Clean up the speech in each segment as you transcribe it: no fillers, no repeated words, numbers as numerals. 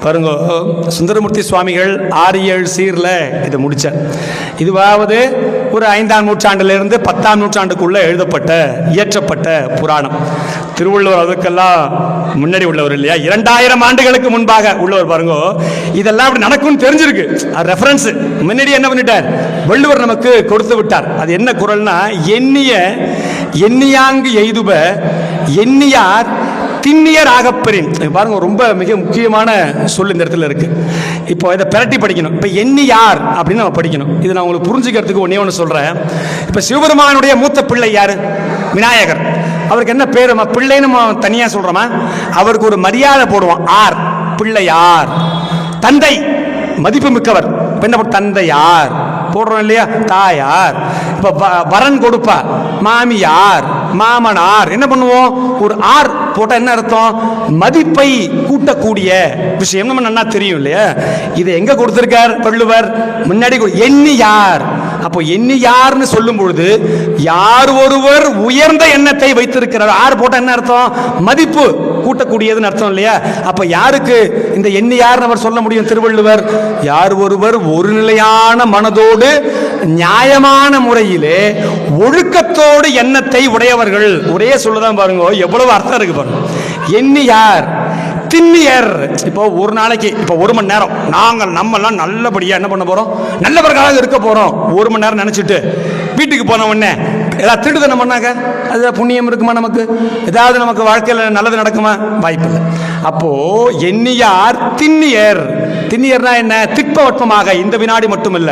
பாருங்க, சுந்தரமூர்த்தி சுவாமிகள் 6-7 சீரில் இதை முடித்தார். இதுவாவது ஒரு 5ஆம் நூற்றாண்டிலிருந்து 10ஆம் நூற்றாண்டுக்குள்ளே எழுதப்பட்ட இயற்றப்பட்ட புராணம். திருவள்ளுவர் அதற்கெல்லாம் முன்னாடி உள்ளவர் இல்லையா, 2000 ஆண்டுகளுக்கு முன்பாக உள்ளவர். பாருங்க, இதெல்லாம் அப்படி நடக்கும்னு தெரிஞ்சிருக்கு. அது ரெஃபரன்ஸ் முன்னாடி என்ன பண்ணிட்டார், வள்ளுவர் நமக்கு கொடுத்து விட்டார். அது என்ன குறள்னா, எண்ணியாங்கு எய்துப எண்ணியார் திண்ணியர் ஆகப்பெறின். பாருங்க, ரொம்ப மிக முக்கியமான சொல் இந்த இடத்துல இருக்கு. இப்போ இதை பிரட்டி படிக்கணும். இப்போ எண்ணியார் அப்படின்னு நம்ம படிக்கணும். இது நான் உங்களுக்கு புரிஞ்சுக்கிறதுக்கு ஒன்னே ஒன்று சொல்றேன். இப்போ சிவபெருமானுடைய மூத்த பிள்ளை யாரு? விநாயகர். அவருக்கு என்ன பேரு? பிள்ளைன்னு தனியா சொல்றோமா? அவருக்கு ஒரு மரியாதை போடுவோம். ஆர், பிள்ளையார். தந்தை மதிப்பு மிக்கவர். என்ன தந்தையார் போடுறோம் இல்லையா, தாயார். இப்ப வரன் கொடுப்பா மாமியார், மாமனார். என்ன பண்ணுவோம், ஒரு ஆர் போட்டா என்ன அர்த்தம்? மதிப்பை கூட்டக்கூடிய விஷயம் நம்ம நல்லா தெரியும் இல்லையா. இதை எங்க கொடுத்திருக்கார் வள்ளுவர்? முன்னாடி எண்ணியார். அப்போ எண்ணியார்னு சொல்லும் பொழுது யார் ஒருவர் உயர்ந்த எண்ணத்தை வைத்திருக்கிறார். ஆர் போட்டா என்ன அர்த்தம்? மதிப்பு கூட்டக்கூடியதுன்னு அர்த்தம் இல்லையா. அப்ப யாருக்கு இந்த எண்ணியார்னு அவர் சொல்ல முடியும் திருவள்ளுவர்? யார் ஒருவர் ஒரு நிலையான மனதோடு நியாயமான முறையிலே ஒழுக்கத்தோடு எண்ணத்தை உடையவர்கள். ஒரே சொல்லதான் பாருங்க, எவ்வளவு அர்த்தம் இருக்கு பாருங்க. எண்ணியார் திண்ணியர். இப்போ ஒரு நாளைக்கு, இப்போ 1 மணி நேரம் நம்மெல்லாம் நல்லபடியா என்ன பண்ண போறோம், நல்லவர்களாக இருக்க போறோம். 1 மணி நேரம் நினைச்சிட்டு வீட்டுக்கு போன உடனே ஏதாவது திருடுதனம் பண்ணாங்க, அது புண்ணியம் இருக்குமா? நமக்கு ஏதாவது நமக்கு வாழ்க்கையில் நல்லது நடக்குமா? வாய்ப்பு இல்லை. அப்போ எண்ணியார் திண்ணியர். திண்ணியர்னா என்ன? திட்பவட்பமாக, இந்த வினாடி மட்டும் இல்ல,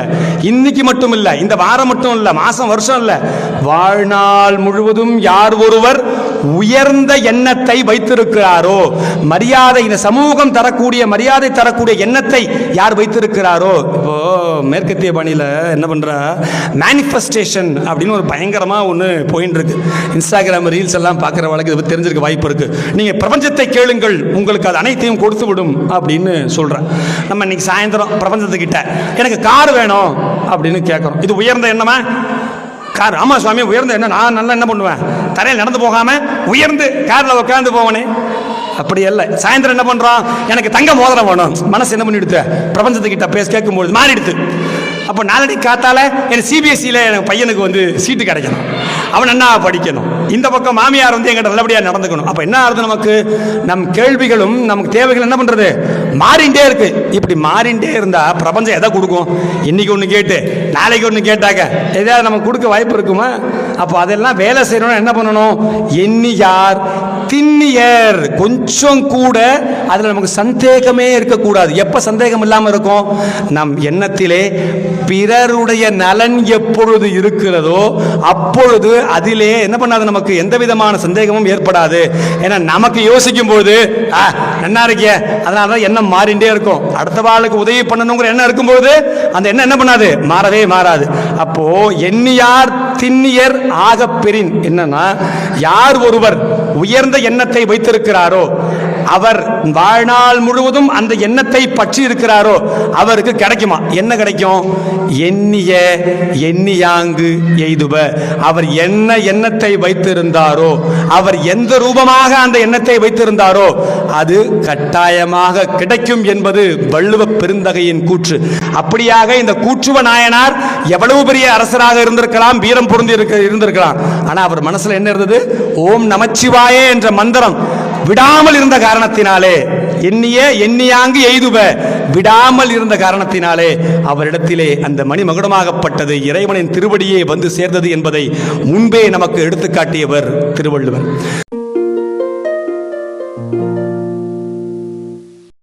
இன்னைக்கு மட்டும் இல்ல, இந்த வாரம் மட்டும் இல்ல, மாசம் வருஷம் இல்ல, வாழ்நாள் முழுவதும் யார் ஒருவர் உயர்ந்த எண்ணத்தை வைத்திருக்கிறாரோ, மரியாதை, இந்த சமூகம் தரக்கூடிய மரியாதை தரக்கூடிய எண்ணத்தை யார் வைத்திருக்கிறாரோ. இப்போ மேற்கத்திய பாணியில என்ன பண்றா, மேனிஃபெஸ்டேஷன் அப்படின்னு ஒரு பயங்கரமா ஒன்று போயின்னு இருக்கு. இன்ஸ்டாகிராம் ரீல்ஸ் எல்லாம் பார்க்குற வழக்கு தெரிஞ்சிருக்க வாய்ப்பு இருக்கு. நீங்க பிரபஞ்சத்தை கேளுங்கள், உங்களுக்கு அது அனைத்தையும் கொடுத்து விடும் அப்படின்னு சொல்றேன். நம்ம இன்னைக்கு சாயந்தரம் பிரபஞ்சத்துக்கிட்ட எனக்கு கார் வேணும் அப்படின்னு கேட்குறோம். இது உயர்ந்த எண்ணமா? கார், ஆமா சுவாமி உயர்ந்த எண்ணம். நான் நல்லா என்ன பண்ணுவேன், தரையில் நடந்து போகாம உயர்ந்து காரில் உட்காந்து போவனே. அப்படி இல்லை. சாயந்தரம் என்ன பண்றோம், எனக்கு தங்க மோதிரம் வேணும். மனசு என்ன பண்ணிடுது, பிரபஞ்சத்துக்கிட்ட பேச கேட்கும்போது மாறிடுது. அப்போ நாளடி காத்தால எனக்கு சிபிஎஸ்சியில் எனக்கு பையனுக்கு சீட்டு கிடைக்கணும், அவன் என்ன படிக்கணும், இந்த பக்கம் மாமியார் எங்கிட்ட நல்லபடியாக நடந்துக்கணும். அப்போ என்ன ஆகுது, நமக்கு நம் கேள்விகளும் நமக்கு தேவைகள் என்ன பண்ணுறது, மாறிண்டே இருக்கு. இப்படி மாறிண்டே இருந்தால் பிரபஞ்சம் எதை கொடுக்கும்? இன்னைக்கு ஒன்று கேட்டு நாளைக்கு ஒன்று கேட்டாக்க எதாவது நமக்கு கொடுக்க வாய்ப்பு இருக்குமா? அப்போ அதெல்லாம் வேலை செய்யணும்னா என்ன பண்ணணும்? எண்ணியார் திண்ணியர். கொஞ்சம் கூட அதில் நமக்கு சந்தேகமே இருக்கக்கூடாது. எப்போ சந்தேகம் இல்லாமல் இருக்கும்? நம் எண்ணத்திலே பிறருடைய நலன் எப்பொழுது இருக்கிறதோ அப்பொழுது அதிலே என்ன பண்ணாது, நமக்கு எந்த விதமான சந்தேகமும் ஏற்படாது. ஏன்னா நமக்கு யோசிக்கும் பொழுது நல்லா இருக்கிய, அதனாலதான் எண்ணம் மாறிண்டே இருக்கும். அடுத்த வாழ்க்கை உதவி பண்ணணுங்கிற எண்ணம் இருக்கும்போது அந்த எண்ணம் என்ன பண்ணாது, மாறவே மாறாது. அப்போ எண்ணியார் திண்ணியர் ஆக பெறின். என்னன்னா, யார் ஒருவர் உயர்ந்த எண்ணத்தை வைத்திருக்கிறாரோ, அவர் வாழ்நாள் முழுவதும் அந்த எண்ணத்தை பற்றி இருக்கிறாரோ, அவருக்கு கிடைக்குமா? என்ன கிடைக்கும்? எண்ணியாங்கு எய்துப. அவர் என்ன எண்ணத்தை வைத்திருந்தாரோ, அவர் எந்த ரூபமாக அந்த எண்ணத்தை வைத்திருந்தாரோ அது கட்டாயமாக கிடைக்கும் என்பது வள்ளுவ பெருந்தகையின் கூற்று. அப்படியாக இந்த கூற்றுவ நாயனார் எவ்வளவு பெரிய அரசராக இருந்திருக்கலாம், வீரம் பொருந்தி இருந்திருக்கலாம். ஆனா அவர் மனசுல என்ன இருந்தது? ஓம் நமச்சிவாயே என்ற மந்திரம் விடாமல் இருந்த காரணத்தினாலே, எண்ணியாங்கு எய்துப, விடாமல் இருந்த காரணத்தினாலே அவரிடத்திலே அந்த மணிமகுடமாகப்பட்டது இறைவனின் திருவடியே வந்து சேர்ந்தது என்பதை முன்பே நமக்கு எடுத்துக்காட்டியவர் திருவள்ளுவர்.